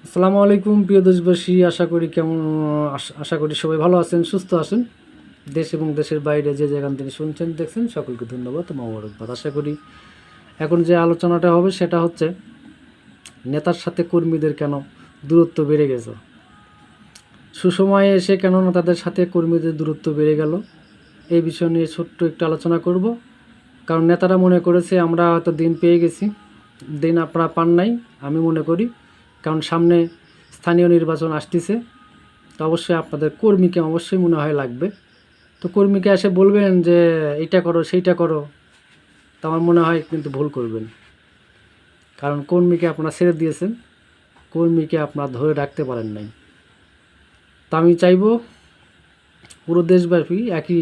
আসসালামু আলাইকুম প্রিয় দেশবাসী, আশা করি সবাই ভালো আছেন, সুস্থ আছেন। দেশ এবং দেশের বাইরে যে যেখান থেকে শুনছেন দেখছেন সকলকে ধন্যবাদ ও মোবারকবাদ। আশা করি এখন যে আলোচনাটা হবে সেটা হচ্ছে নেতার সাথে কর্মীদের কেন দূরত্ব বেড়ে গেছে, সুসময়ে এসে কেন নেতাদের সাথে কর্মীদের দূরত্ব বেড়ে গেল, এই বিষয় নিয়ে ছোট্ট একটু আলোচনা করব। কারণ নেতারা মনে করেছে আমরা হয়তো দিন পেয়ে গেছি, দিন আপনারা পান নাই আমি মনে করি। কারণ সামনে স্থানীয় নির্বাচন আসতেছে, তো অবশ্যই আপনাদের কর্মীকে অবশ্যই মনে হয় লাগবে। তো কর্মীকে এসে বলবেন যে এইটা করো সেইটা করো, তো আমার মনে হয় কিন্তু ভুল করবেন। কারণ কর্মীকে আপনারা ছেড়ে দিয়েছেন, কর্মীকে আপনারা ধরে রাখতে পারেন নাই। তো আমি চাইব পুরো দেশব্যাপী একই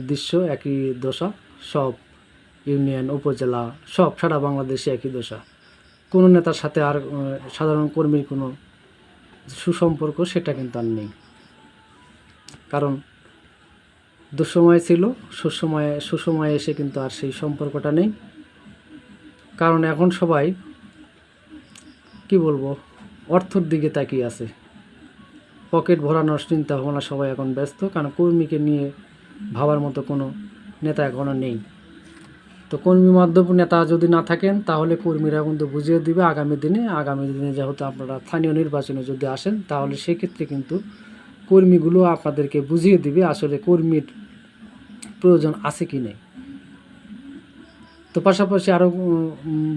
দৃশ্য, একই দশা, সব ইউনিয়ন উপজেলা সব সারা বাংলাদেশে একই দশা। কোনো নেতার সাথে আর সাধারণ কর্মীর কোনো সুসম্পর্ক সেটা কিন্তু আর নেই। কারণ দুঃসময় ছিল, সুসময়ে এসে কিন্তু আর সেই সম্পর্কটা নেই। কারণ এখন সবাই কি বলবো, অর্থের দিকে তাকিয়ে আছে, পকেট ভরানোর চিন্তা ভাবনা সবাই এখন ব্যস্ত। কারণ কর্মীকে নিয়ে ভাবার মতো কোনো নেতা এখনও নেই। তো কর্মী মাধ্যম নেতা যদি না থাকেন তাহলে কর্মীরা কিন্তু বুঝিয়ে দিবে আগামী দিনে যেহেতু আপনারা স্থানীয় নির্বাচনে যদি আসেন তাহলে সেক্ষেত্রে কিন্তু কর্মীগুলো আপনাদেরকে বুঝিয়ে দিবে আসলে কর্মীর প্রয়োজন আছে কি নেই। তো পাশাপাশি আরও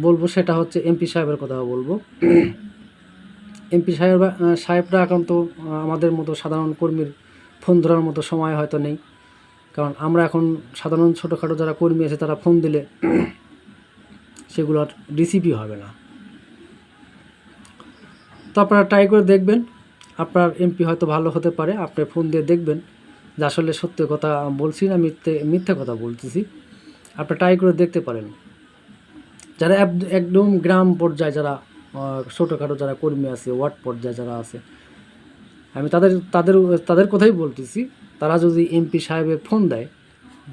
বলবো, সেটা হচ্ছে এমপি সাহেবের কথা বলবো। এমপি সাহেবরা এখন তো আমাদের মতো সাধারণ কর্মীর ফোন ধরার মতো সময় হয়তো নেই। কারণ আমরা এখন সাধারণ ছোটোখাটো যারা কর্মী আছে তারা ফোন দিলে সেগুলো আর রিসিভই হবে না। তো আপনারা ট্রাই করে দেখবেন, আপনার এমপি হয়তো ভালো হতে পারে। আপনি ফোন দিয়ে দেখবেন যে আসলে সত্য কথা বলছি না মিথ্যে কথা বলতেছি। আপনি ট্রাই করে দেখতে পারেন। যারা একদম গ্রাম পর্যায়ে যারা ছোটোখাটো যারা কর্মী আছে, ওয়ার্ড পর্যায়ে যারা আছে, আমি তাদের তাদের তাদের কথাই বলতেছি। তারা যদি এমপি সাহেবের ফোন দেয়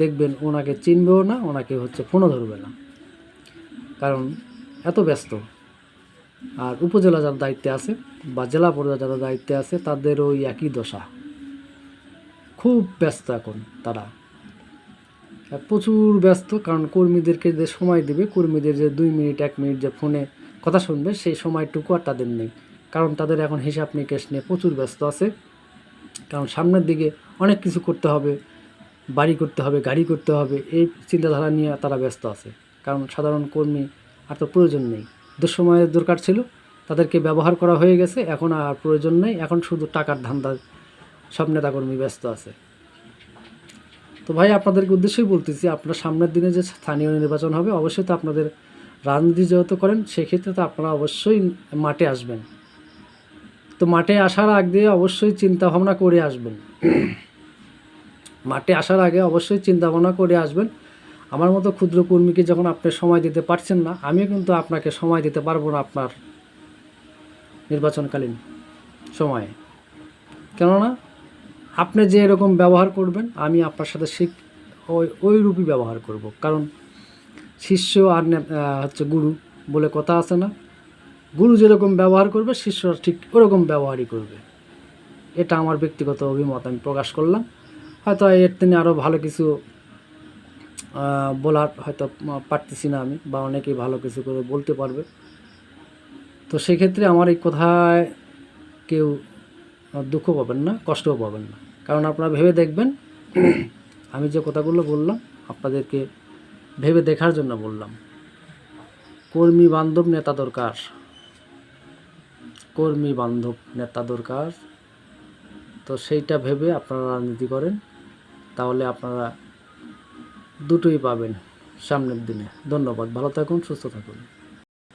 দেখবেন ওনাকে চিনবেও না, ওনাকে ফোনও ধরবে না, কারণ এত ব্যস্ত। আর উপজেলা যারা দায়িত্বে আছে বা জেলা পর্যায়ে যারা দায়িত্বে আছে তাদের ওই একই দশা, খুব ব্যস্ত এখন তারা, প্রচুর ব্যস্ত। কারণ কর্মীদেরকে যে সময় দেবে, কর্মীদের যে 2 মিনিট 1 মিনিট যে ফোনে কথা শুনবে সেই সময়টুকু আর তাদের নেই। কারণ তাদের এখন হিসাব নিকেশ নিয়ে প্রচুর ব্যস্ত আছে। কারণ সামনের দিকে অনেক কিছু করতে হবে, বাড়ি করতে হবে, গাড়ি করতে হবে, এই চিন্তাধারা নিয়ে তারা ব্যস্ত আছে। কারণ সাধারণ কর্মী আর তো প্রয়োজন নেই। দুঃসময়ের দরকার ছিল, তাদেরকে ব্যবহার করা হয়ে গেছে, এখন আর প্রয়োজন নেই। এখন শুধু টাকার ধান্দায় সব নেতাকর্মী ব্যস্ত আছে। তো ভাই আপনাদেরকে উদ্দেশ্যই বলতেছি, আপনার সামনের দিনে যে স্থানীয় নির্বাচন হবে অবশ্যই তো আপনাদের রাজনীতি যেহেতু করেন সেক্ষেত্রে তো আপনারা অবশ্যই মাঠে আসবেন। তো মাঠে আসার আগে অবশ্যই চিন্তা ভাবনা করে আসবেন। মাঠে আসার আগে অবশ্যই চিন্তা ভাবনা করে আসবেন। আমার মতো ক্ষুদ্র কর্মীকে যখন আপনি সময় দিতে পারছেন না, আমিও কিন্তু আপনাকে সময় দিতে পারবো না আপনার নির্বাচনকালীন সময়ে। কেননা আপনি যে এরকম ব্যবহার করবেন আমি আপনার সাথে ওই রূপই ব্যবহার করব। কারণ শিষ্য আর গুরু বলে কথা আছে না, গুরু যেরকম ব্যবহার করবে শিষ্য ঠিক ওরকম ব্যবহারই করবে। এটা আমার ব্যক্তিগত অভিমত আমি প্রকাশ করলাম। হয়তো এর তিনি আরও ভালো কিছু বলার হয়তো পারতেছি না আমি, বা অনেকেই ভালো কিছু করে বলতে পারবে। তো সেক্ষেত্রে আমার এই কথায় কেউ দুঃখ পাবেন না, কষ্টও পাবেন না। কারণ আপনারা ভেবে দেখবেন, আমি যে কথাগুলো বললাম আপনাদেরকে ভেবে দেখার জন্য বললাম। কর্মী বান্ধব নেতা দরকার, কর্মী বান্ধব নেতা দরকার। তো সেইটা ভেবে আপনারা রাজনীতি করেন, তাহলে আপনারা দুটোই পাবেন সামনের দিনে। ধন্যবাদ, ভালো থাকুন, সুস্থ থাকুন।